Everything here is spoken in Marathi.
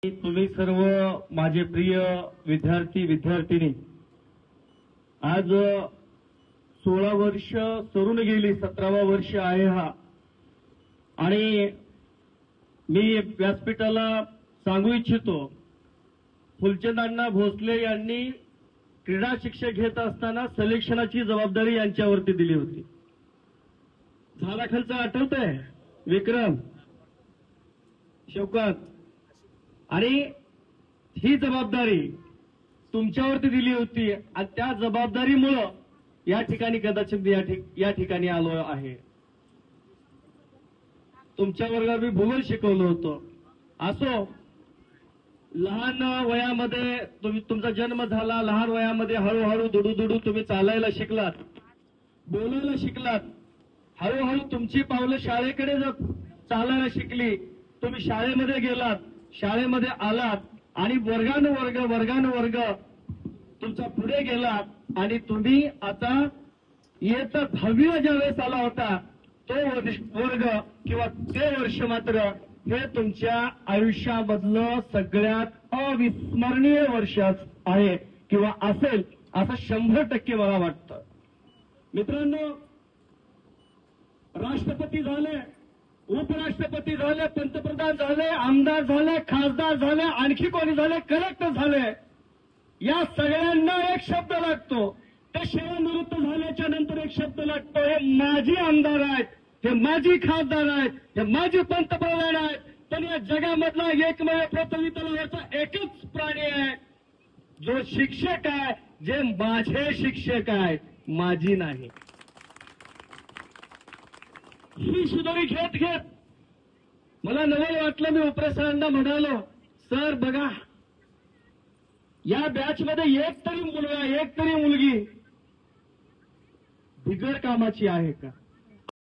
तुम्ही सर्व माझे प्रिय विद्यार्थी विद्यार्थिनी, आज 16 वर्ष सरून गेली, 17वा वर्ष आहे हा। आणि मी व्यासपीठाला सांगू इच्छितो, फुलचंद भोसले यांनी क्रीडा शिक्षक घेत असताना सिलेक्शनाची जबाबदारी यांच्यावरती दिली होती। झाडाखालचं आठवतंय विक्रम शौकत, आणि ही जबाबदारी तुमच्यावरती दिली होती आणि त्या जबाबदारीमुळे या ठिकाणी कदाचित या ठिकाणी आलो आहे। तुमच्या वर्गात मी भूगोल शिकवलं होतं। असो, लहान वयामध्ये तुमचा जन्म झाला, लहान वयामध्ये हळूहळू दुडू तुम्ही चालायला शिकलात, बोलायला शिकलात, हळूहळू तुमची पावलं शाळेकडे चालायला शिकली। तुम्ही शाळेमध्ये गेलात, शाळेमध्ये आलात आणि वर्गानुवर्ग तुमचा पुढे गेलात आणि तुम्ही आता इयत्ता 10वीला ज्यावेळेस आला होता तो वर्ग किंवा ते वर्ष मात्र हे तुमच्या आयुष्यामधलं सगळ्यात अविस्मरणीय वर्ष आहे किंवा असेल असं 100% मला वाटतं। मित्रांनो, राष्ट्रपती झाले, उपराष्ट्रपती झाले, पंतप्रधान झाले, आमदार झाले, खासदार झाले, आणखी कोणी झाले, कलेक्टर झाले, या सगळ्यांना एक शब्द लागतो। ते सेवानिवृत्त झाल्याच्या नंतर एक शब्द लागतो, हे माजी आमदार आहेत, हे माजी खासदार आहेत, हे माजी पंतप्रधान आहेत। पण या जगामधला एकमेव पृथ्वी तलावरचा एकच प्राणी आहे जो शिक्षक आहे, जे माझे शिक्षक आहेत, माझी नाही। ही सुधोरी घेत मला नवल वाटलं। मी उपरेसरांना म्हणालो, सर बघा, या बॅचमध्ये एक तरी मुलगा, एक तरी मुलगी बिगर कामाची आहे का?